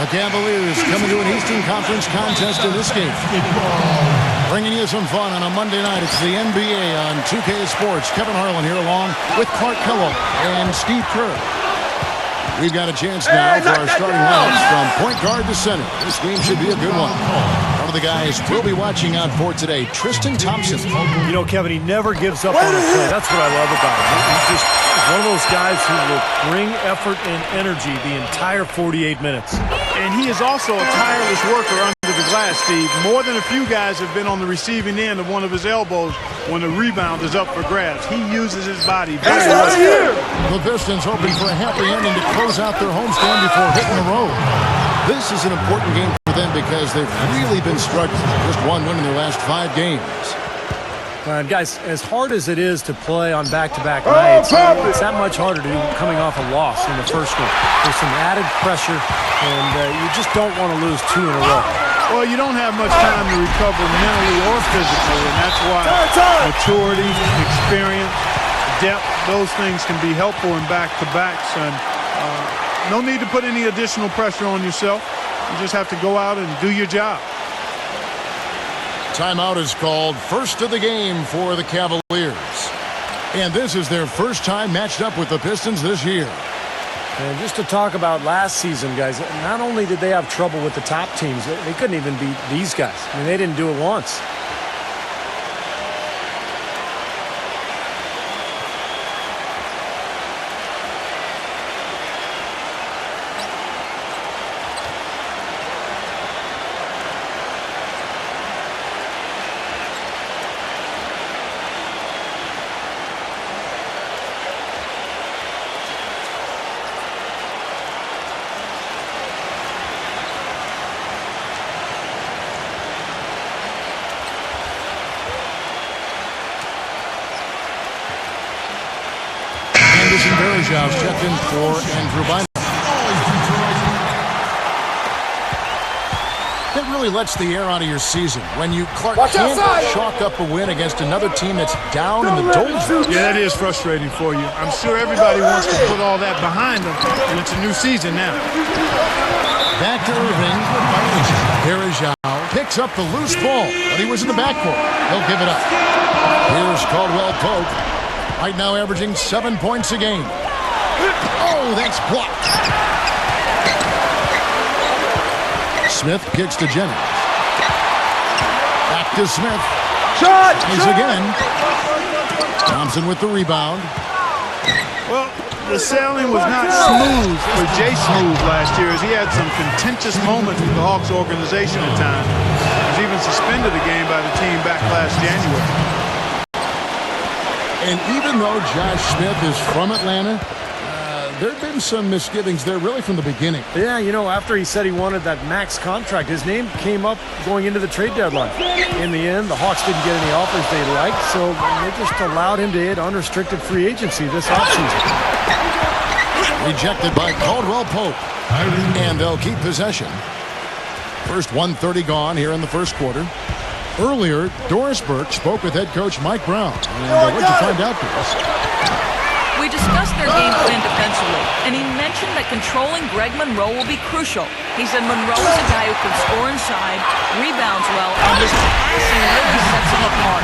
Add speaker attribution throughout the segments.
Speaker 1: The Cavaliers coming to an Eastern Conference contest in this game. Bringing you some fun on a Monday night. It's the NBA on 2K Sports. Kevin Harlan here along with Clark Kellogg and Steve Kerr. We've got a chance now for our starting lineups from point guard to center. This game should be a good one. One of the guys we'll be watching out for today, Tristan Thompson.
Speaker 2: You know, Kevin, he never gives up on a play. That's what I love about him. He's just one of those guys who will bring effort and energy the entire 48 minutes.
Speaker 3: And he is also a tireless worker under the glass, Steve. More than a few guys have been on the receiving end of one of his elbows when the rebound is up for grabs. He uses his body very well.
Speaker 1: The Pistons hoping for a happy ending to close out their homestand before hitting the road. This is an important game for them because they've really been struggling. Just one win in their last 5 games.
Speaker 2: Guys, as hard as it is to play on back-to-back nights, it's that much harder to do coming off a loss in the first one. There's some added pressure, and you just don't want to lose 2 in a row.
Speaker 3: Well, you don't have much time to recover mentally or physically, and that's why maturity, experience, depth, those things can be helpful in back-to-backs. And no need to put any additional pressure on yourself. You just have to go out and do your job.
Speaker 1: Timeout is called, first of the game for the Cavaliers. And this is their first time matched up with the Pistons this year.
Speaker 2: And just to talk about last season, guys, not only did they have trouble with the top teams, they couldn't even beat these guys. I mean, they didn't do it once.
Speaker 1: Checked in for Andrew Bynum. That really lets the air out of your season when you, Clark, can't chalk up a win against another team that's down in the doldrums.
Speaker 3: Yeah, that is frustrating for you. I'm sure everybody wants to put all that behind them, and it's a new season now.
Speaker 1: Back to Irving. Perejao picks up the loose ball, but he was in the backcourt. He'll give it up. Here's Caldwell Pope. Right now averaging 7 points a game. Oh, that's blocked. Smith kicks to Jennings. Back to Smith.
Speaker 3: Shot!
Speaker 1: Plays again. Thompson with the rebound.
Speaker 3: Well, the sailing was not smooth for Jay Smooth last year, as he had some contentious moments with the Hawks organization at times. He was even suspended a game by the team back last January.
Speaker 1: And even though Josh Smith is from Atlanta, there have been some misgivings there really from the beginning.
Speaker 2: Yeah, you know, after he said he wanted that max contract, his name came up going into the trade deadline. In the end, the Hawks didn't get any offers they liked, so they just allowed him to hit unrestricted free agency this offseason.
Speaker 1: Rejected by Caldwell Pope, and they'll keep possession. First 1:30 gone here in the first quarter. Earlier, Doris Burke spoke with head coach Mike Brown. And what'd you find out, Doris?
Speaker 4: We discussed their game plan defensively, and he mentioned that controlling Greg Monroe will be crucial. He said Monroe is a guy who can score inside, rebounds well, and his passing really sets him apart.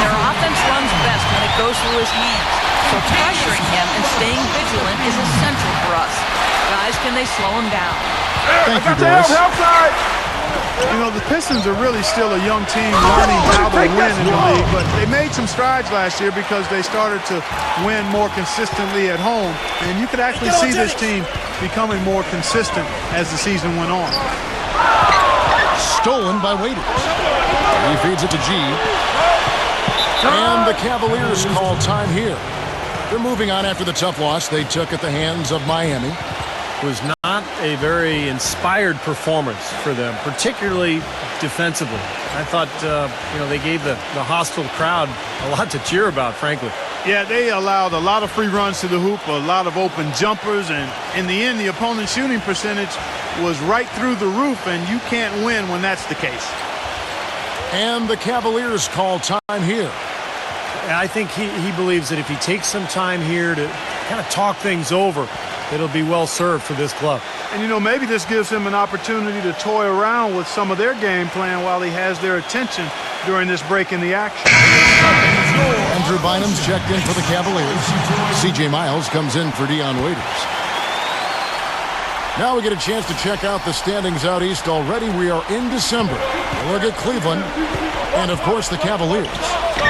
Speaker 4: Their offense runs best when it goes through his hands, so pressuring him and staying vigilant is essential for us. Guys, can they slow him down?
Speaker 1: Thank you, Doris.
Speaker 3: You know, the Pistons are really still a young team learning how to win in the league, but they made some strides last year because they started to win more consistently at home, and you could actually see this team becoming more consistent as the season went on.
Speaker 1: Stolen by Waiters. He feeds it to G. And the Cavaliers call time here. They're moving on after the tough loss they took at the hands of Miami.
Speaker 2: Was not a very inspired performance for them, particularly defensively. I thought, you know, they gave the hostile crowd a lot to cheer about, frankly.
Speaker 3: Yeah, they allowed a lot of free runs to the hoop, a lot of open jumpers, and in the end, the opponent's shooting percentage was right through the roof, and you can't win when that's the case.
Speaker 1: And the Cavaliers call time here.
Speaker 2: I think he believes that if he takes some time here to kind of talk things over, it'll be well served for this club.
Speaker 3: And, you know, maybe this gives him an opportunity to toy around with some of their game plan while he has their attention during this break in the action.
Speaker 1: Andrew Bynum's checked in for the Cavaliers. C.J. Miles comes in for Dion Waiters. Now we get a chance to check out the standings out east already. We are in December. Look at Cleveland and, of course, the Cavaliers.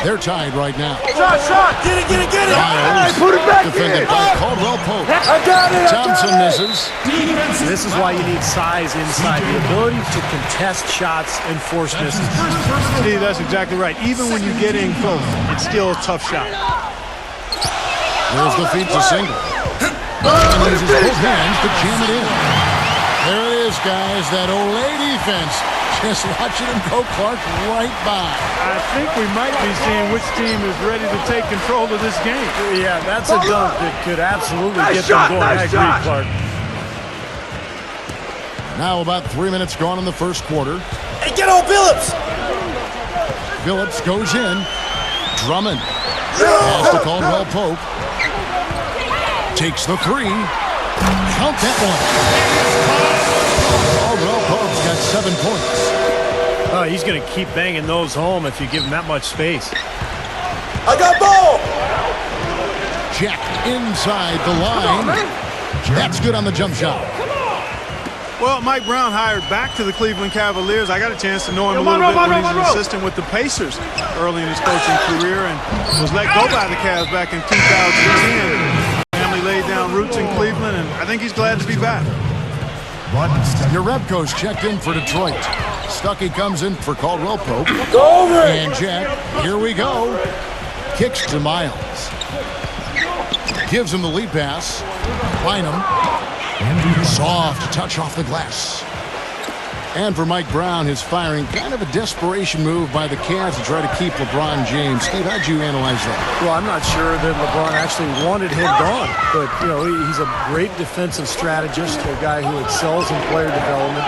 Speaker 1: They're tied right now.
Speaker 5: Shot! Get it!
Speaker 1: Miles,
Speaker 5: Put it back
Speaker 1: defended
Speaker 5: in.
Speaker 1: by Caldwell Pope.
Speaker 5: I got it!
Speaker 1: Thompson misses.
Speaker 2: This is why you need size inside, the ability to contest shots and force misses.
Speaker 3: Steve, that's exactly right. Even when you get in close, it's still a tough shot.
Speaker 1: There's the feed to Single. And uses both hands to jam it in. There it is, guys. That Olay defense. Just watching him go Clark right by.
Speaker 3: I think we might be seeing which team is ready to take control of this game.
Speaker 2: Yeah, that's a dunk that could absolutely get them going. I agree, Clark.
Speaker 1: Now about 3 minutes gone in the first quarter.
Speaker 5: Hey, get on Phillips!
Speaker 1: Phillips goes in. Drummond. Pass to Caldwell Pope. Takes the three. Count that one. Caldwell Pope's got 7 points.
Speaker 2: Oh, he's going to keep banging those home if you give him that much space.
Speaker 5: I got ball!
Speaker 1: Jack inside the line. That's good on the jump shot.
Speaker 3: Well, Mike Brown hired back to the Cleveland Cavaliers. I got a chance to know him a little bit when he was an assistant with the Pacers early in his coaching career and was let go by the Cavs back in 2010. Family laid down roots in Cleveland, and I think he's glad to be back.
Speaker 1: Yarebko's checked in for Detroit. Stuckey comes in for Caldwell Pope.
Speaker 5: Go over it!
Speaker 1: And Jack, here we go. Kicks to Miles. Gives him the lead pass. Bynum. Soft touch off the glass. And for Mike Brown, his firing, kind of a desperation move by the Cavs to try to keep LeBron James. Steve, how'd you analyze that?
Speaker 2: Well, I'm not sure that LeBron actually wanted him gone, but, you know, he's a great defensive strategist, a guy who excels in player development.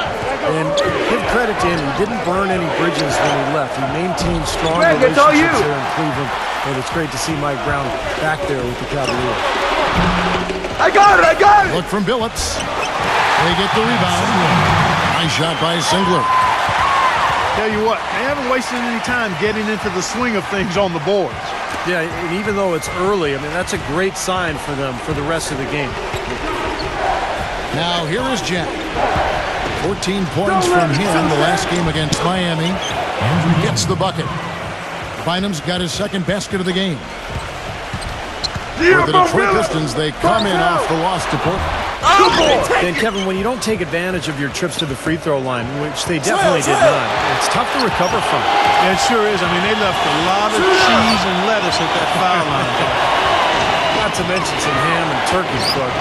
Speaker 2: And give credit to him, he didn't burn any bridges when he left. He maintained strong relationships there in Cleveland, and it's great to see Mike Brown back there with the Cavaliers.
Speaker 5: I got it!
Speaker 1: Look from Billups. They get the rebound. Nice shot by Singler.
Speaker 3: Tell you what, they haven't wasted any time getting into the swing of things on the boards.
Speaker 2: Yeah, and even though it's early, I mean, that's a great sign for them for the rest of the game.
Speaker 1: Now here is Jack. 14 points from him the last game against Miami. Andrew gets the bucket. Bynum's got his second basket of the game. For the Detroit Pistons, they come in off the loss to Portland.
Speaker 2: And Kevin, when you don't take advantage of your trips to the free throw line, which they definitely did not, it's tough to recover from.
Speaker 3: Yeah, it sure is. I mean, they left a lot of cheese and lettuce at that foul line.
Speaker 2: Not to mention some ham and turkey, Clark.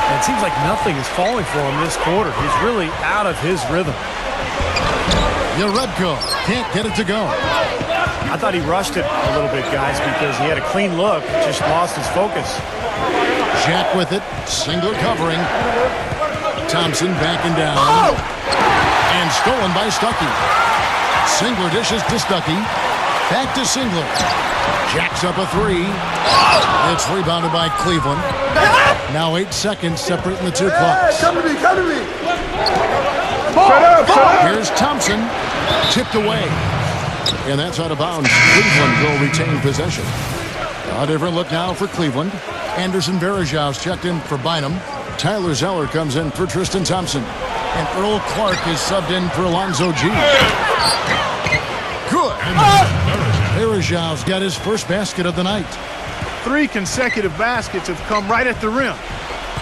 Speaker 2: And it seems like nothing is falling for him this quarter. He's really out of his rhythm.
Speaker 1: Yarebko can't get it to go.
Speaker 2: I thought he rushed it a little bit, guys, because he had a clean look, just lost his focus.
Speaker 1: Jack with it, Singler covering. Thompson backing down. And stolen by Stuckey. Singler dishes to Stuckey. Back to Singler. Jacks up a three. It's rebounded by Cleveland. Now 8 seconds separating the two clocks.
Speaker 5: Come to me!
Speaker 1: Here's Thompson. Tipped away. And that's out of bounds. Cleveland will retain possession. A different look now for Cleveland. Anderson Varejau's checked in for Bynum. Tyler Zeller comes in for Tristan Thompson. And Earl Clark is subbed in for Alonzo G. Good. Varejau's got his first basket of the night.
Speaker 3: 3 consecutive baskets have come right at the rim.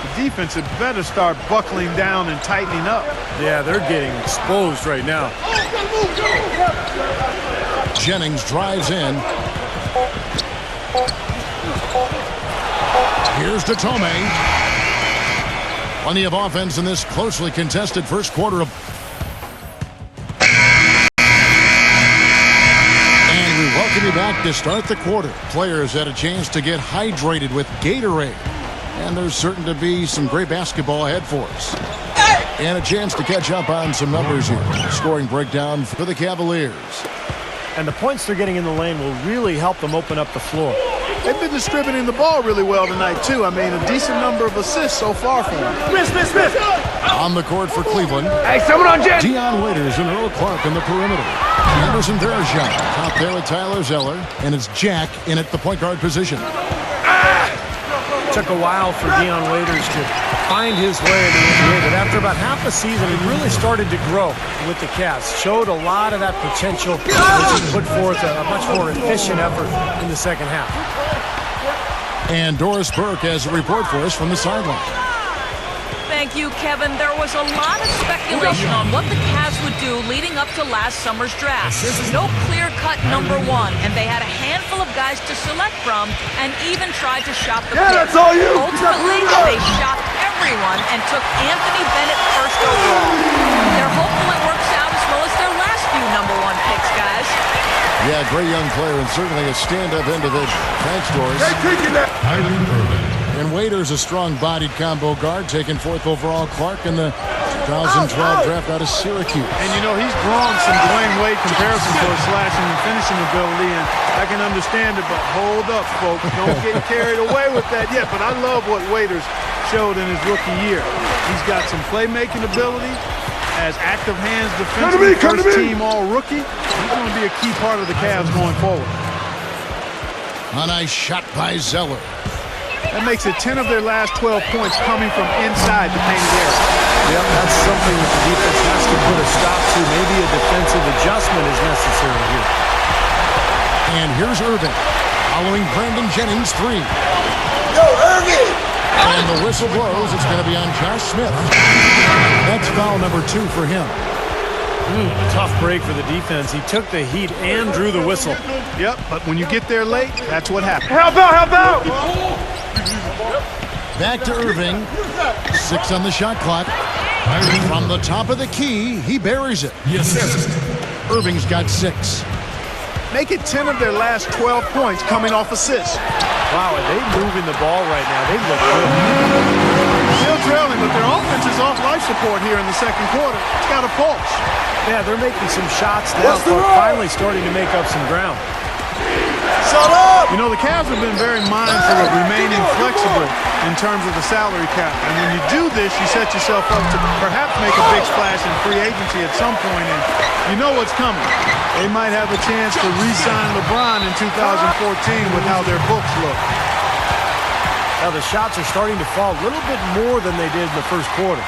Speaker 3: The defense had better start buckling down and tightening up.
Speaker 2: Yeah, they're getting exposed right now.
Speaker 1: Jennings drives in. Here's to Tomei. Plenty of offense in this closely contested first quarter of. And we welcome you back to start the quarter. Players had a chance to get hydrated with Gatorade. And there's certain to be some great basketball ahead for us. And a chance to catch up on some numbers here. Scoring breakdown for the Cavaliers.
Speaker 2: And the points they're getting in the lane will really help them open up the floor.
Speaker 3: they've been distributing the ball really well tonight, too. I mean, a decent number of assists so far for them.
Speaker 5: Smith.
Speaker 1: On the court for Cleveland,
Speaker 5: Hey, someone on Jen.
Speaker 1: Dion Waiters and Earl Clark on the perimeter. Anderson Varejao out there with Tyler Zeller, and it's Jack in at the point guard position.
Speaker 2: Took a while for Dion Waiters to find his way in the NBA, but after about half a season, he really started to grow with the Cavs. Showed a lot of that potential as he put forth a much more efficient effort in the second half.
Speaker 1: And Doris Burke has a report for us from the sideline.
Speaker 4: Thank you, Kevin. There was a lot of speculation on what the Cavs would do leading up to last summer's draft. No clear-cut number one, and they had a handful of guys to select from and even tried to shop the pick.
Speaker 5: That's all you.
Speaker 4: Ultimately, they shopped everyone and took Anthony Bennett first overall. They're hopeful it works out as well as their last few number one picks, guys.
Speaker 1: Yeah, great young player and certainly a stand-up individual. Thanks, Doris. And Waiters, a strong-bodied combo guard, taking fourth overall. Clark in the 2012 draft out of Syracuse.
Speaker 3: And, you know, he's drawn some Dwayne Wade comparisons for his slashing and finishing ability, and I can understand it, but hold up, folks. Don't get carried away with that yet. But I love what Waiters showed in his rookie year. He's got some playmaking ability, has active hands defensively, first-team all-rookie. He's going to be a key part of the Cavs going forward.
Speaker 1: A nice shot by Zeller.
Speaker 3: That makes it 10 of their last 12 points coming from inside the painted area.
Speaker 2: Yep, that's something that the defense has to put a stop to. Maybe a defensive adjustment is necessary here.
Speaker 1: And here's Irving, following Brandon Jennings' three.
Speaker 5: Yo, Irving!
Speaker 1: And the whistle blows. It's going to be on Josh Smith. That's foul number 2 for him.
Speaker 2: Tough break for the defense. He took the heat and drew the whistle.
Speaker 3: Yep, but when you get there late, that's what happens.
Speaker 5: Help out!
Speaker 1: Back to Irving. 6 on the shot clock. From the top of the key, he buries it.
Speaker 2: Yes, sir.
Speaker 1: Irving's got 6.
Speaker 3: Make it 10 of their last 12 points coming off assists.
Speaker 2: Wow, are they moving the ball right now? They look good.
Speaker 3: Still trailing, but their offense is off life support here in the second quarter. It's got a pulse.
Speaker 2: Yeah, they're making some shots now, but finally starting to make up some ground.
Speaker 5: Shut up!
Speaker 3: You know, the Cavs have been very mindful of remaining flexible in terms of the salary cap. And when you do this, you set yourself up to perhaps make a big splash in free agency at some point. And you know what's coming. They might have a chance to re-sign LeBron in 2014 with how their books look.
Speaker 2: Now the shots are starting to fall a little bit more than they did in the first quarter.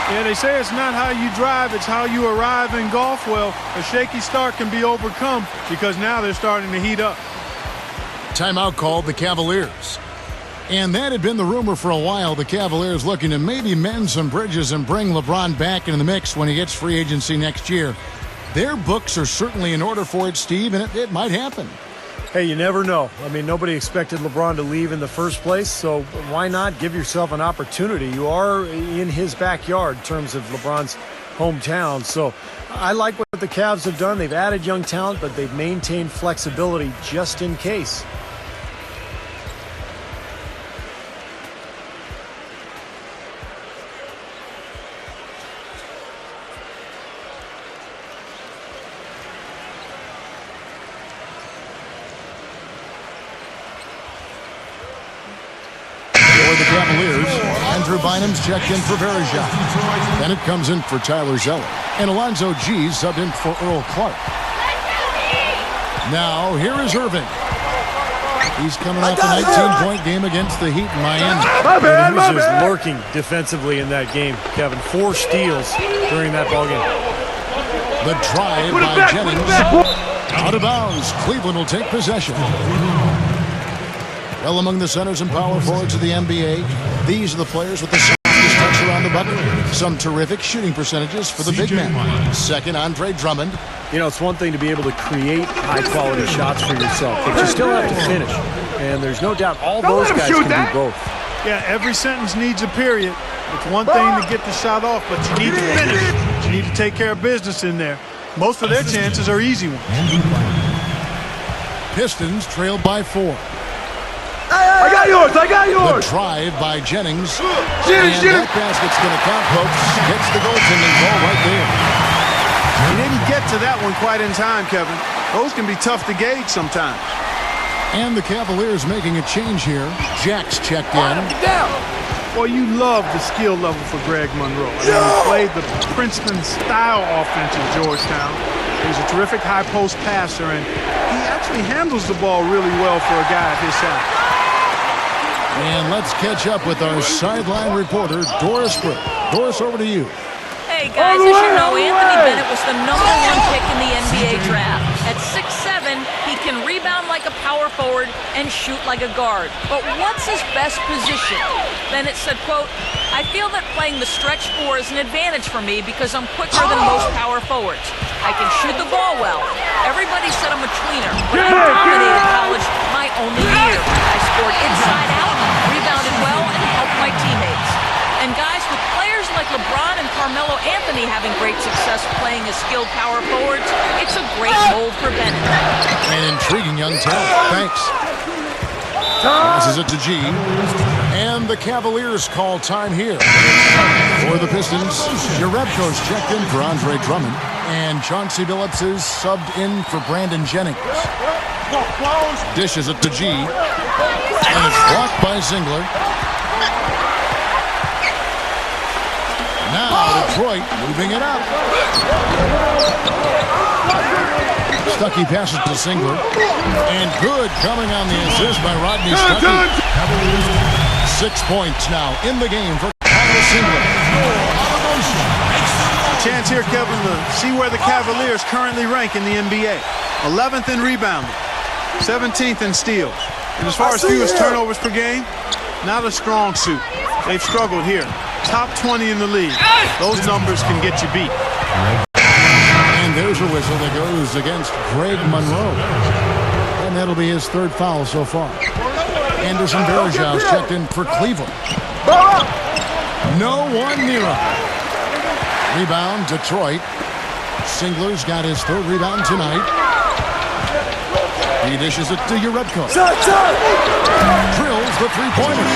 Speaker 3: Yeah, they say it's not how you drive, it's how you arrive in golf. Well, a shaky start can be overcome because now they're starting to heat up.
Speaker 1: Timeout called the Cavaliers. And that had been the rumor for a while. The Cavaliers looking to maybe mend some bridges and bring LeBron back into the mix when he gets free agency next year. Their books are certainly in order for it, Steve, and it might happen.
Speaker 2: Hey, you never know. I mean, nobody expected LeBron to leave in the first place, so why not give yourself an opportunity? You are in his backyard in terms of LeBron's hometown, so I like what the Cavs have done. They've added young talent, but they've maintained flexibility just in case.
Speaker 1: For the Cavaliers, Andrew Bynum's checked in for Varejao. Then it comes in for Tyler Zeller. And Alonzo G's subbed in for Earl Clark. Now, here is Irving. He's coming off a 19-point game against the Heat in Miami.
Speaker 2: He was just lurking defensively in that game, Kevin. 4 steals during that ballgame.
Speaker 1: The drive by Jennings. Out of bounds. Cleveland will take possession. Well, among the centers and power forwards of the NBA, these are the players with the softest touch around the bucket. Some terrific shooting percentages for the big man. Second, Andre Drummond.
Speaker 2: You know, it's one thing to be able to create high-quality shots for yourself, but you still have to finish. And there's no doubt all those guys can do both.
Speaker 3: Yeah, every sentence needs a period. It's one thing to get the shot off, but you need to finish. You need to take care of business in there. Most of their chances are easy ones.
Speaker 1: Pistons trailed by 4.
Speaker 5: I got yours!
Speaker 1: The drive by Jennings. And that basket's going to count, folks. Gets the goaltending ball right there.
Speaker 3: He didn't get to that one quite in time, Kevin. Those can be tough to gauge sometimes.
Speaker 1: And the Cavaliers making a change here. Jack's checked in.
Speaker 5: Get down.
Speaker 3: Well, you love the skill level for Greg Monroe. I mean, he played the Princeton-style offense at Georgetown. He's a terrific high post passer, and he actually handles the ball really well for a guy at his size.
Speaker 1: And let's catch up with our sideline reporter, Doris Britt. Doris, over to you.
Speaker 4: Hey, guys, as you know, Anthony Bennett was the #1 pick in the NBA draft. At 6'7", he can rebound like a power forward and shoot like a guard. But what's his best position? Bennett said, quote, "I feel that playing the stretch 4 is an advantage for me because I'm quicker than most power forwards. I can shoot the ball well. Everybody said I'm a tweener, but I dominated college my only year. I scored inside out, rebounded well, and helped my teammates." And guys, with players like LeBron and Carmelo Anthony having great success playing as skilled power forwards, it's a great mold for Bennett.
Speaker 1: An intriguing young talent. Thanks. Passes it to G. And the Cavaliers call time here. For the Pistons, Jerebko's checked in for Andre Drummond. And Chauncey Billups is subbed in for Brandon Jennings. Dishes it to G. And it's blocked by Zingler. Now Detroit moving it up. Stuckey passes to Zingler. And good coming on the assist by Rodney Stuckey. 6 points now in the game for Kyle Zingler.
Speaker 3: Chance here, Kevin, to see where the Cavaliers currently rank in the NBA. 11th in rebounding, 17th in steals. And as far as fewest turnovers per game, not a strong suit. They've struggled here. Top 20 in the league. Those numbers can get you beat.
Speaker 1: And there's a whistle that goes against Greg Monroe. And that'll be his 3rd foul so far. Anderson Varejão's checked in for Cleveland. No one near him. Rebound, Detroit. Zingler's got his 3rd rebound tonight. He dishes it to Jerebko. Drills the three-pointer.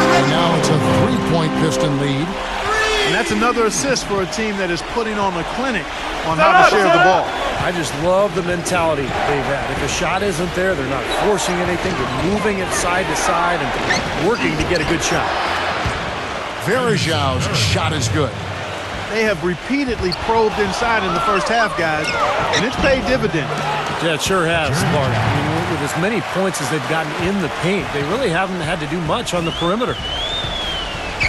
Speaker 1: And now it's a 3-point Piston lead.
Speaker 3: And that's another assist for a team that is putting on a clinic on how to share the ball.
Speaker 2: I just love the mentality they've had. If a shot isn't there, they're not forcing anything. They're moving it side to side and working to get a good shot.
Speaker 1: Varejão's shot is good.
Speaker 3: They have repeatedly probed inside in the first half, guys, and it's paid dividends.
Speaker 2: Yeah, it sure has, Clark. I mean, with as many points as they've gotten in the paint, they really haven't had to do much on the perimeter.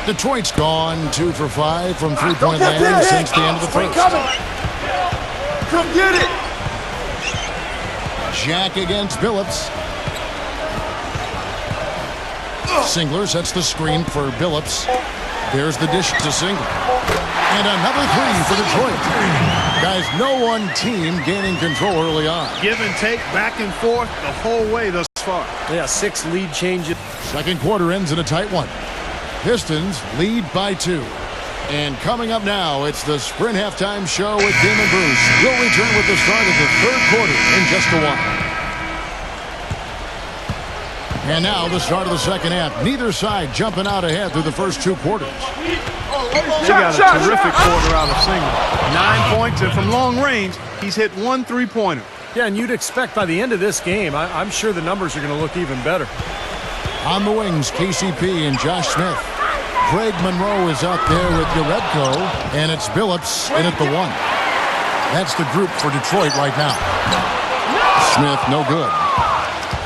Speaker 1: Detroit's gone 2 for 5 from three-point land since the end of the first.
Speaker 5: Come get it.
Speaker 1: Jack against Billups. Zingler sets the screen for Billups. There's the dish to Zingler. And another 3 for Detroit. Guys, no one team gaining control early on.
Speaker 3: Give and take, back and forth, the whole way thus far.
Speaker 2: Yeah, 6 lead changes.
Speaker 1: Second quarter ends in a tight one. Pistons lead by 2. And coming up now, it's the Sprint Halftime Show with Tim and Bruce. We'll return with the start of the 3rd quarter in just a while. And now the start of the second half. Neither side jumping out ahead through the first 2 quarters.
Speaker 3: They got a terrific quarter out of Zingler. 9 points, and from long range, he's hit 1 3-pointer.
Speaker 2: Yeah, and you'd expect by the end of this game, I'm sure the numbers are going to look even better.
Speaker 1: On the wings, KCP and Josh Smith. Greg Monroe is out there with Jerebko, and it's Billups in at the 1. That's the group for Detroit right now. Smith, no good.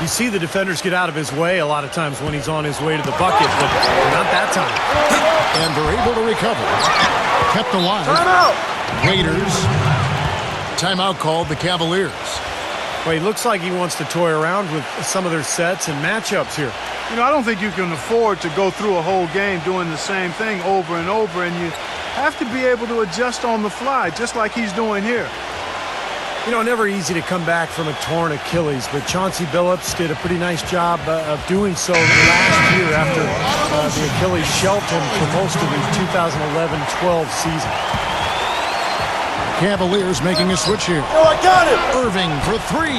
Speaker 2: You see the defenders get out of his way a lot of times when he's on his way to the bucket, but not that time.
Speaker 1: And they're able to recover. Kept alive.
Speaker 5: Timeout.
Speaker 1: Raiders. Timeout called the Cavaliers.
Speaker 2: Well, he looks like he wants to toy around with some of their sets and matchups here.
Speaker 3: You know, I don't think you can afford to go through a whole game doing the same thing over and over, and you have to be able to adjust on the fly, just like he's doing here.
Speaker 2: You know, never easy to come back from a torn Achilles, but Chauncey Billups did a pretty nice job of doing so last year after the Achilles shelved him for most of his 2011-12 season.
Speaker 1: Cavaliers making a switch here.
Speaker 5: Oh, I got him.
Speaker 1: Irving for 3.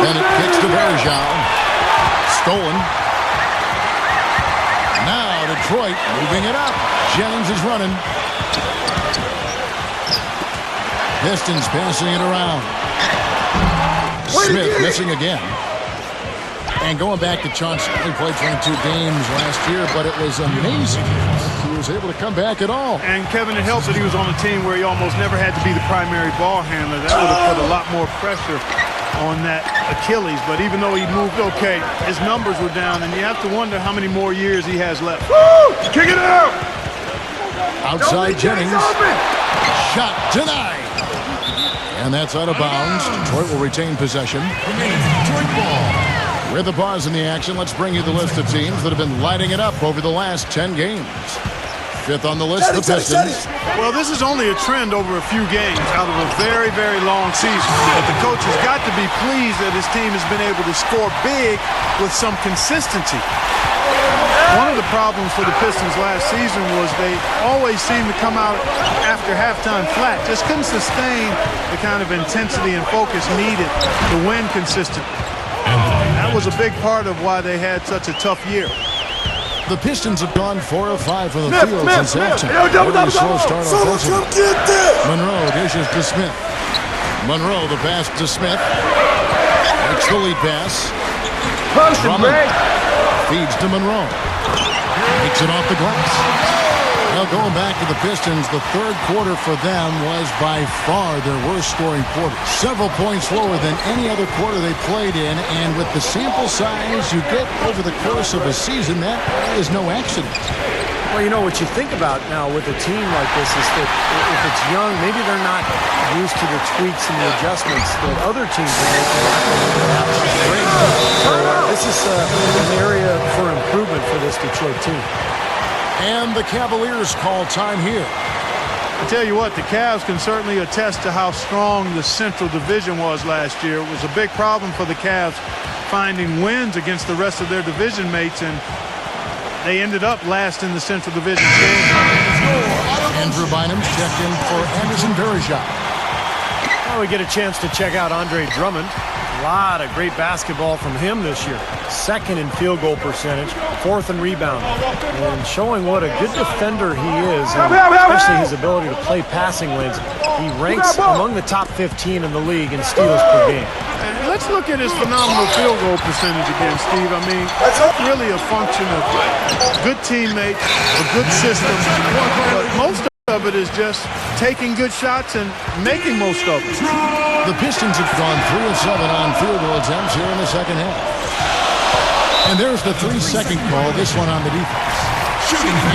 Speaker 1: Then it kicks to Varejão. Stolen. Now Detroit moving it up. Jennings is running. Pistons passing it around. Smith missing again. And going back to Chauncey, he played 22 games last year, but it was amazing he was able to come back at all.
Speaker 3: And Kevin, it helps that he was on a team where he almost never had to be the primary ball handler. That would have put a lot more pressure on that Achilles. But even though he moved okay, his numbers were down, and you have to wonder how many more years he has left.
Speaker 5: Woo! Kick it out!
Speaker 1: Outside Jennings. Shot denied. And that's out of bounds. Detroit will retain possession. Detroit ball. With a pause in the action, let's bring you the list of teams that have been lighting it up over the last 10 games. Fifth on the list, the Pistons.
Speaker 3: Well, this is only a trend over a few games out of a very, very long season. But the coach has got to be pleased that his team has been able to score big with some consistency. One of the problems for the Pistons last season was they always seemed to come out after halftime flat. Just couldn't sustain the kind of intensity and focus needed to win consistently. That was a big part of why they had such a tough year.
Speaker 1: The Pistons have gone 4 of 5 for the field since halftime. Really slow start offensively. Monroe dishes to Smith. Monroe, the pass to Smith. Makes the lead pass. Drummond feeds to Monroe. Takes it off the glass. Well, going back to the Pistons, the third quarter for them was by far their worst scoring quarter. Several points lower than any other quarter they played in, and with the sample size you get over the course of a season, that is no accident.
Speaker 2: Well, you know, what you think about now with a team like this is that if it's young, maybe they're not used to the tweaks and the adjustments that other teams are making. So this is an area for improvement for this Detroit team.
Speaker 1: And the Cavaliers call time here.
Speaker 3: I tell you what, the Cavs can certainly attest to how strong the Central Division was last year. It was a big problem for the Cavs finding wins against the rest of their division mates, and they ended up last in the Central Division.
Speaker 1: Andrew Bynum's checked in for Anderson Varejao.
Speaker 2: Well, we get a chance to check out Andre Drummond. A lot of great basketball from him this year. Second in field goal percentage, fourth in rebound, and showing what a good defender he is, and especially his ability to play passing lanes. He ranks among the top 15 in the league in steals per game.
Speaker 3: And let's look at his phenomenal field goal percentage again, Steve. I mean, that's really a function of good teammates, a good system, but most of it is just taking good shots and making most of it.
Speaker 1: The Pistons have gone 3 of 7 on field goal attempts here in the second half. And there's the 3-second call, this one on the defense.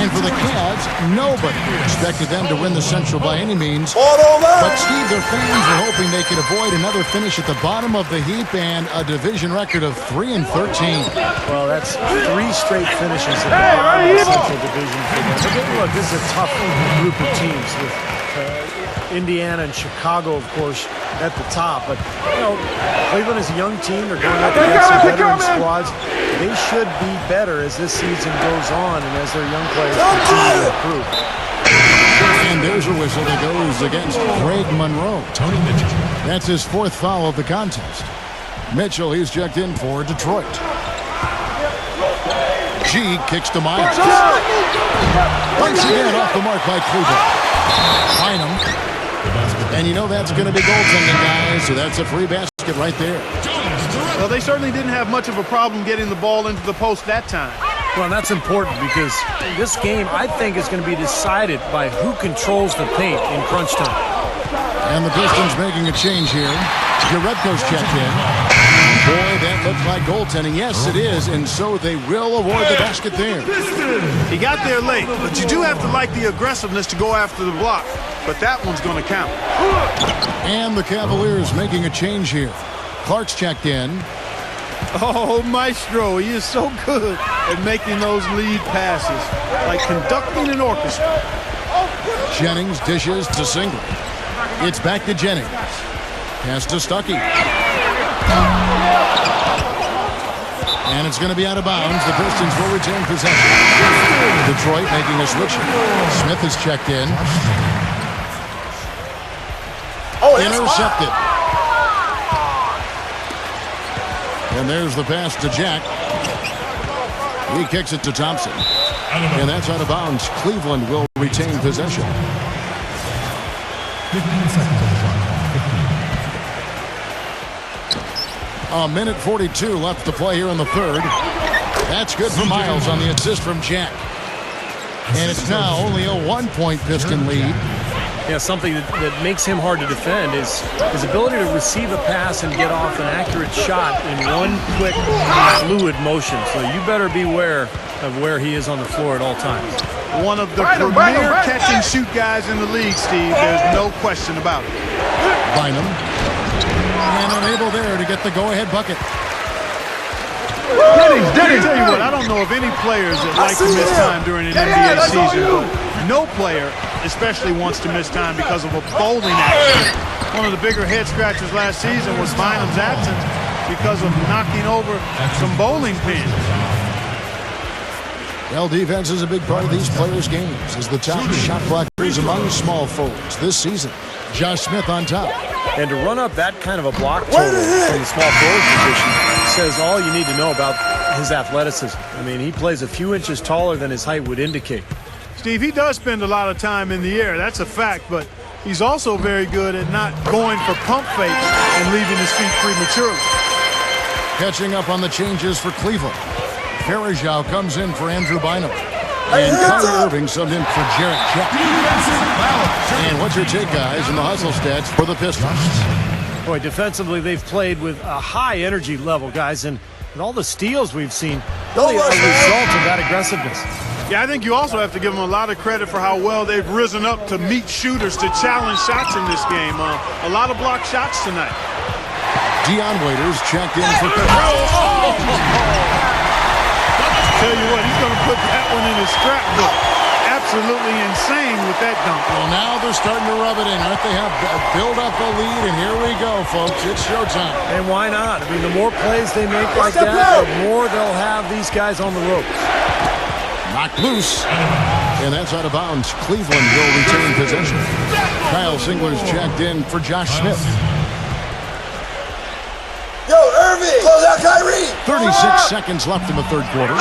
Speaker 1: And for the Cavs, nobody expected them to win the Central by any means. But Steve, their fans were hoping they could avoid another finish at the bottom of the heap and a division record of 3-13.
Speaker 2: Well, that's 3 straight finishes in the bottom of the Central Division for them. But look, this is a tough group of teams with Indiana and Chicago, of course, at the top. But, you know, Cleveland is a young team. They're going up against some veteran squads. They should be better as this season goes on and as their young players continue to improve.
Speaker 1: And there's a whistle that goes against Greg Monroe. Tony Mitchell. That's his 4th foul of the contest. Mitchell, he's checked in for Detroit. G kicks to Myers. Once again off the mark by Cleveland. Bynum. And you know that's going to be goaltending, guys, so that's a free basket right there.
Speaker 3: Well, they certainly didn't have much of a problem getting the ball into the post that time.
Speaker 2: Well, that's important because this game, I think, is going to be decided by who controls the paint in crunch time.
Speaker 1: And the Pistons making a change here. Jaredko's checked in. Boy, that looks like goaltending. Yes, it is, and so they will award the basket there.
Speaker 3: He got there late, but you do have to like the aggressiveness to go after the block. But that one's going to count.
Speaker 1: And the Cavaliers making a change here. Clark's checked in.
Speaker 3: Oh, Maestro, he is so good at making those lead passes, like conducting an orchestra.
Speaker 1: Jennings dishes to Single. It's back to Jennings. Pass to Stuckey. And it's going to be out of bounds. The Pistons will retain possession. Detroit making a switch. Smith is checked in. Intercepted. And there's the pass to Jack. He kicks it to Thompson. And that's out of bounds. Cleveland will retain possession.
Speaker 6: 15 seconds on the clock.
Speaker 1: A minute 42 left to play here in the third. That's good for Miles on the assist from Jack. And it's now only a 1-point Piston lead.
Speaker 2: Yeah, something that makes him hard to defend is his ability to receive a pass and get off an accurate shot in one quick, fluid motion. So you better beware of where he is on the floor at all times.
Speaker 3: One of the premier catch-and-shoot guys in the league, Steve. There's no question about it.
Speaker 1: Bynum. And unable there to get the go-ahead bucket.
Speaker 3: I tell you what, I don't know of any players that like to miss time during an NBA season. No player especially wants to miss time because of a bowling accident. One of the bigger head scratchers last season was Bynum's absence because of knocking over some bowling pins.
Speaker 1: Well, defense is a big part of these players' games as the top shot blockers among small forwards this season. Josh Smith on top.
Speaker 2: And to run up that kind of a block total from the small forward position says all you need to know about his athleticism. I mean, he plays a few inches taller than his height would indicate.
Speaker 3: Steve, he does spend a lot of time in the air. That's a fact, but he's also very good at not going for pump fakes and leaving his feet prematurely.
Speaker 1: Catching up on the changes for Cleveland. Farajao comes in for Andrew Bynum. And Kyrie Irving subbed in for Jarrett Jack. And what's your take, guys, in the hustle stats for the Pistons?
Speaker 2: Boy, defensively, they've played with a high energy level, guys, and all the steals we've seen really are a result of that aggressiveness.
Speaker 3: Yeah, I think you also have to give them a lot of credit for how well they've risen up to meet shooters, to challenge shots in this game. A lot of blocked shots tonight.
Speaker 1: Dion Waiters checked in for
Speaker 3: Tell you what, he's going to put that one in his scrapbook. Absolutely insane with that dunk.
Speaker 1: Well, now they're starting to rub it in, aren't they? Have build up a lead, and here we go, folks. It's showtime.
Speaker 2: And why not? I mean, the more plays they make like that, the more they'll have these guys on the ropes.
Speaker 1: Knocked loose. And that's out of bounds. Cleveland will retain possession. Kyle Singler's checked in for Josh Smith.
Speaker 5: Yo, Irving! Close out Kyrie!
Speaker 1: 36 seconds left in the third quarter.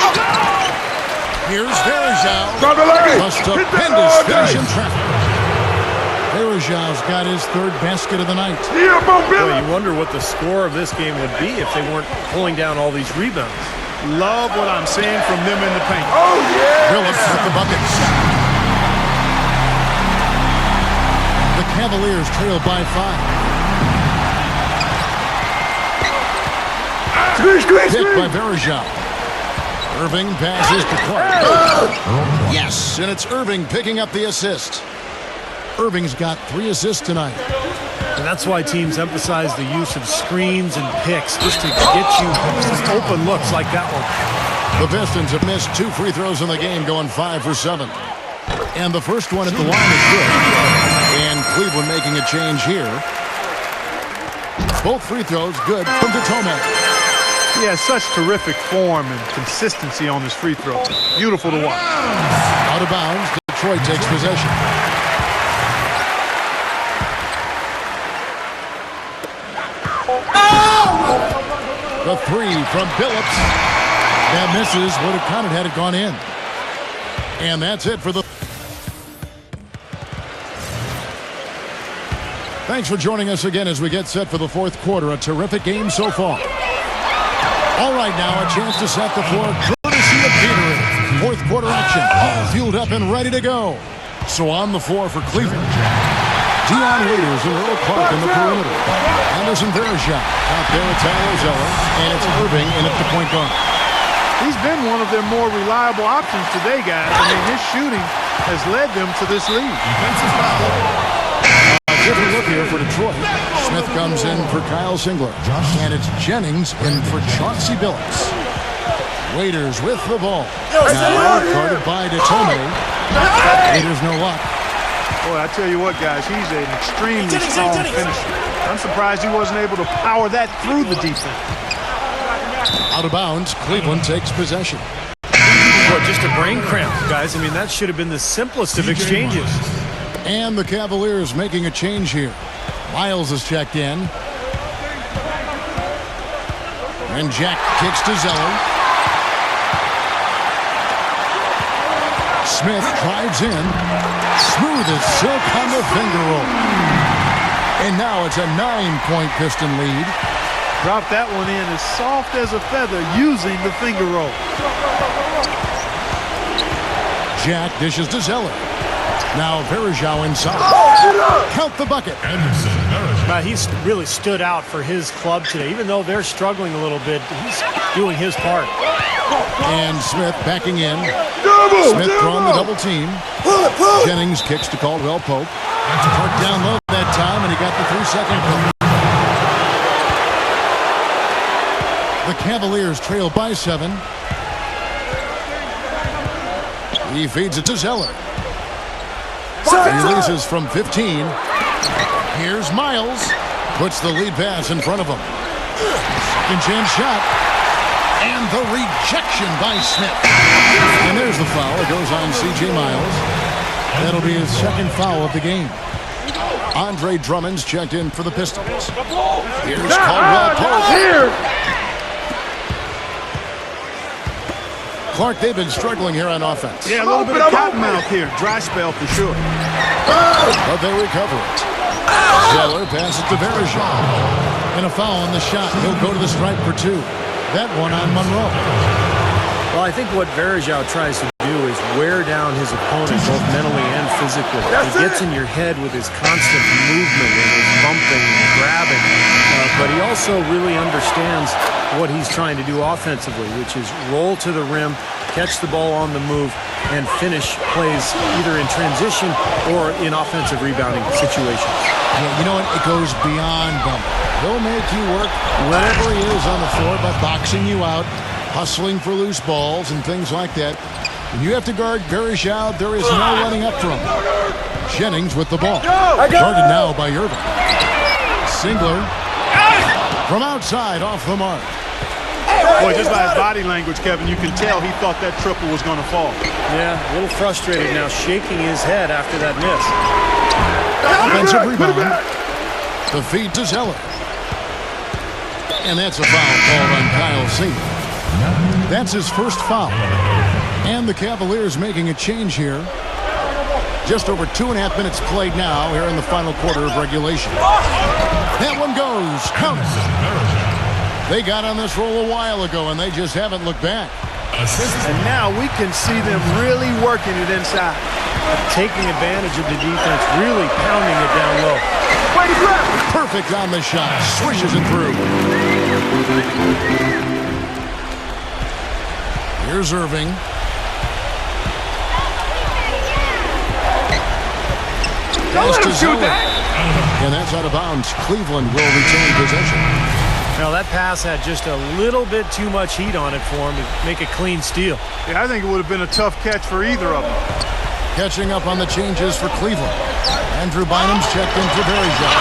Speaker 1: Here's Farajao. A stupendous finish in traffic. Farajao's got his third basket of the night.
Speaker 2: Boy, you wonder what the score of this game would be if they weren't pulling down all these rebounds.
Speaker 3: Love what I'm seeing from them in the paint.
Speaker 5: Oh, yeah!
Speaker 1: Phillips with the buckets. The Cavaliers trail by 5. Picked by Farajao. Irving passes to Clark. Yes, and it's Irving picking up the assist. Irving's got 3 assists tonight.
Speaker 2: And that's why teams emphasize the use of screens and picks just to get you some open looks like that one.
Speaker 1: The Pistons have missed 2 free throws in the game, going 5 for 7. And the first one at the line is good. And Cleveland making a change here. Both free throws good from Teamup.
Speaker 3: He has such terrific form and consistency on his free throws. Beautiful to watch.
Speaker 1: Out of bounds, Detroit takes possession. The 3 from Phillips. That misses. Would have counted had it gone in. And that's it for the... Thanks for joining us again as we get set for the fourth quarter. A terrific game so far. All right, now a chance to set the floor courtesy of Gatorade. Fourth quarter action, all fueled up and ready to go. So on the floor for Cleveland, Dion Waiters and Earl Clark in the perimeter. Anderson Varejao out there at Tyler Zeller, and it's Irving in at the point guard.
Speaker 3: He's been one of their more reliable options today, guys. I mean, his shooting has led them to this lead.
Speaker 1: Different look here for Detroit. Smith comes in for Kyle Singler. And it's Jennings in for Chauncey Billups. Waiters with the ball. Now guarded by Teamup. Waiters no luck.
Speaker 3: Boy, I tell you what, guys, he's an extremely strong finisher. I'm surprised he wasn't able to power that through the defense.
Speaker 1: Out of bounds, Cleveland takes possession.
Speaker 2: Boy, just a brain cramp, guys. I mean, that should have been the simplest of exchanges.
Speaker 1: And the Cavaliers making a change here. Miles is checked in. And Jack kicks to Zeller. Smith drives in. Smooth as silk on the finger roll. And now it's a 9-point Piston lead.
Speaker 3: Drop that one in as soft as a feather using the finger roll.
Speaker 1: Jack dishes to Zeller. Now Verjao inside. Count the bucket.
Speaker 2: He's really stood out for his club today. Even though they're struggling a little bit, he's doing his part.
Speaker 1: And Smith backing in. Smith throwing the double team. Jennings kicks to Caldwell Pope. Clark down low that time, and he got the 3-second play. The Cavaliers trail by 7. He feeds it to Zeller. He releases from 15. Here's Miles. Puts the lead pass in front of him. Second chance shot. And the rejection by Smith. And there's the foul. It goes on C.J. Miles. That'll be his second foul of the game. Andre Drummond's checked in for the Pistons. Here's Caldwell Pope. Clark, they've been struggling here on offense.
Speaker 3: Yeah, a little bit of cottonmouth here. Dry spell for sure.
Speaker 1: But they recover it. Zeller passes to Verjao. And a foul on the shot. He'll go to the stripe for 2. That one on Monroe.
Speaker 2: Well, I think what Verjao tries to do is wear down his opponent both mentally and physically. He gets in your head with his constant movement and his bumping and grabbing. But he also really understands what he's trying to do offensively, which is roll to the rim, catch the ball on the move, and finish plays either in transition or in offensive rebounding situations.
Speaker 1: Yeah, you know what? It goes beyond bumping. He'll make you work wherever he is on the floor by boxing you out, hustling for loose balls and things like that. When you have to guard Verjao, there is no running up from him. Jennings with the ball. Guarded now by Irving. Singler from outside off the mark.
Speaker 3: Boy, just by his body language, Kevin, you can tell he thought that triple was going to fall.
Speaker 2: Yeah, a little frustrated now, shaking his head after that miss.
Speaker 1: Offensive rebound. The feed to Zeller. And that's a foul called on Kyle Singh. That's his first foul. And the Cavaliers making a change here. Just over 2.5 minutes played now here in the final quarter of regulation. That one goes. Count it. They got on this roll a while ago, and they just haven't looked back.
Speaker 3: And now we can see them really working it inside.
Speaker 2: Taking advantage of the defense, really pounding it down low.
Speaker 1: Perfect on the shot. Swishes it through. Here's Irving. Pass to Zeller. And that's out of bounds. Cleveland will retain possession.
Speaker 2: Now that pass had just a little bit too much heat on it for him to make a clean steal.
Speaker 3: Yeah, I think it would have been a tough catch for either of them.
Speaker 1: Catching up on the changes for Cleveland. Andrew Bynum's checked in for Verjao.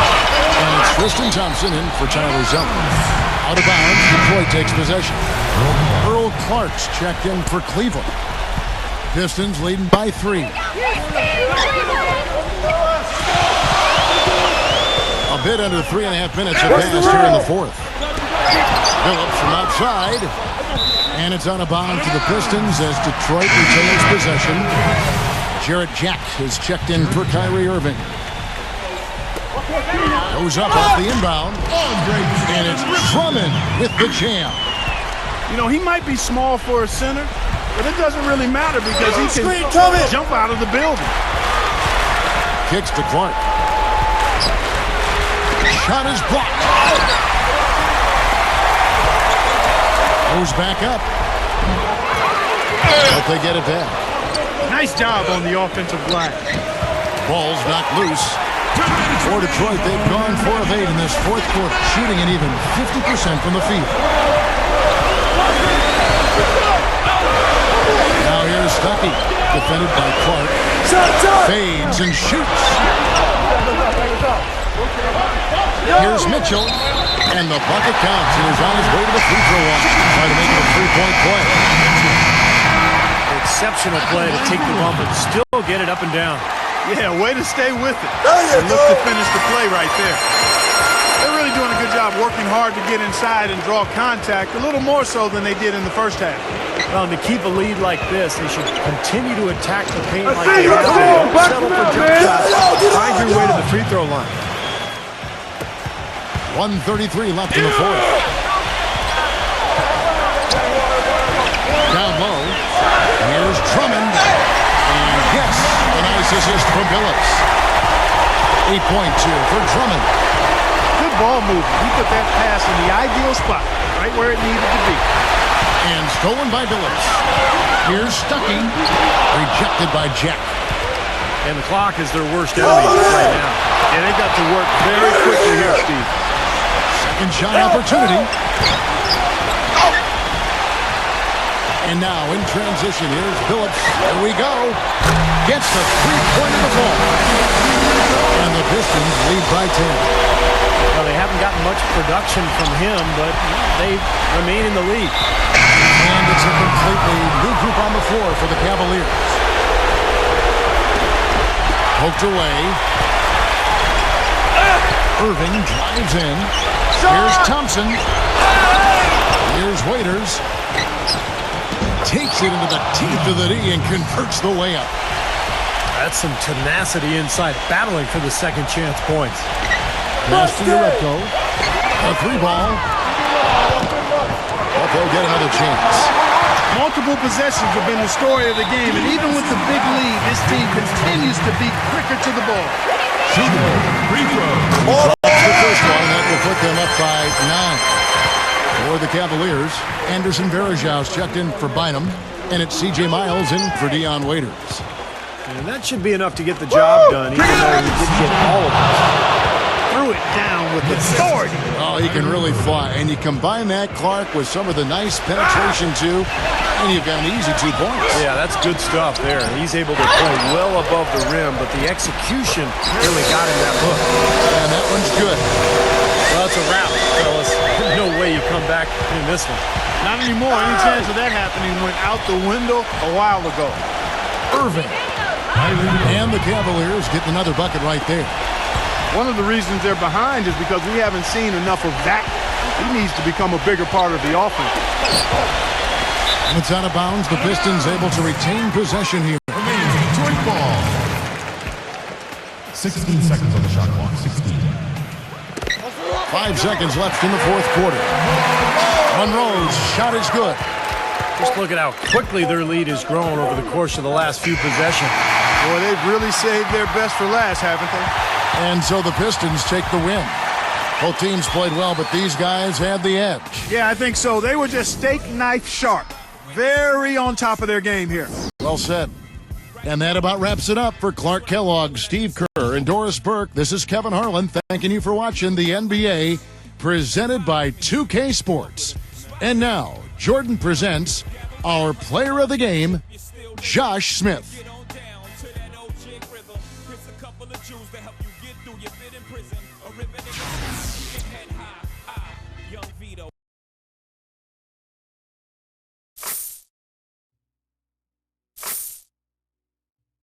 Speaker 1: And it's Tristan Thompson in for Tyler Zeller. Out of bounds, Detroit takes possession. Earl Clark's checked in for Cleveland. Pistons leading by 3. A bit under 3.5 minutes have passed here in the fourth. Phillips from outside. And it's on a bound to the Pistons as Detroit retains possession. Jarrett Jack is checked in for Kyrie Irving. Goes up off the inbound. And it's Drummond with the jam.
Speaker 3: You know, he might be small for a center, but it doesn't really matter because he can jump out of the building.
Speaker 1: Kicks to Clark. Shot is blocked. Goes back up. But they get it back.
Speaker 3: Nice job on the offensive glass.
Speaker 1: Ball's knocked loose. For Detroit, they've gone 4 of 8 in this fourth quarter, shooting an even 50% from the field. Now here's Stuckey, defended by Clark. Fades and shoots. Here's Mitchell, and the bucket counts, and he's on his way to the free throw line, trying to make it a 3-point play.
Speaker 2: Exceptional play to take the bump and still get it up and down.
Speaker 3: Yeah, way to stay with it. And look to finish the play right there. They're really doing a good job working hard to get inside and draw contact, a little more so than they did in the first half.
Speaker 2: Well, and to keep a lead like this, they should continue to attack the paint like they have to. Don't settle for jump shots. Find your way to the free throw line.
Speaker 1: 1:33 left in the fourth. Down low. Here's Drummond. And yes, a nice assist from Billups. 8.2 for Drummond.
Speaker 3: Good ball movement. He put that pass in the ideal spot, right where it needed to be.
Speaker 1: And stolen by Billups. Here's Stuckey. Rejected by Jack.
Speaker 2: And the clock is their worst enemy right now.
Speaker 3: And they got to work very quickly here, Steve.
Speaker 1: Second shot opportunity. And now in transition, here's Billups. Here we go. Gets the three-point of the ball. And the Pistons lead by 10.
Speaker 2: Well, they haven't gotten much production from him, but they remain in the lead.
Speaker 1: And it's a completely new group on the floor for the Cavaliers. Poked away. Irving drives in. Here's Thompson. Here's Waiters. Takes it into the teeth of the knee and converts the layup.
Speaker 2: That's some tenacity inside, battling for the second chance points.
Speaker 1: Pass to Uretko. A three ball. But they'll get another chance.
Speaker 3: Multiple possessions have been the story of the game, and even with the big lead, this team continues to be quicker to the ball.
Speaker 1: Drops the first one. That will put them up by 9. For the Cavaliers, Anderson Varejau's checked in for Bynum, and it's C.J. Miles in for Dion Waiters.
Speaker 2: And that should be enough to get the job done, even though he didn't get all of it.
Speaker 3: Threw it down with authority.
Speaker 1: Oh, he can really fly. And you combine that, Clark, with some of the nice penetration, too, and you've got an easy 2 points.
Speaker 2: Yeah, that's good stuff there. He's able to play well above the rim, but the execution really got him that look.
Speaker 1: And that one's good.
Speaker 2: Well, it's a wrap, fellas. No way you come back in this one.
Speaker 3: Not anymore. Any chance of that happening went out the window a while ago.
Speaker 1: Irving. And the Cavaliers getting another bucket right there.
Speaker 3: One of the reasons they're behind is because we haven't seen enough of that. He needs to become a bigger part of the offense.
Speaker 1: And it's out of bounds. The Pistons able to retain possession here.
Speaker 6: Detroit ball. 16 seconds on the shot clock. 16.
Speaker 1: 5 seconds left in the fourth quarter. Monroe's shot is good.
Speaker 2: Just look at how quickly their lead has grown over the course of the last few possessions.
Speaker 3: Boy, they've really saved their best for last, haven't they?
Speaker 1: And so the Pistons take the win. Both teams played well, but these guys had the edge.
Speaker 3: Yeah, I think so. They were just steak knife sharp. Very on top of their game here.
Speaker 1: Well said. And that about wraps it up for Clark Kellogg, Steve Kerr, and Doris Burke. This is Kevin Harlan thanking you for watching the NBA presented by 2K Sports. And now, Jordan presents our player of the game, Josh Smith.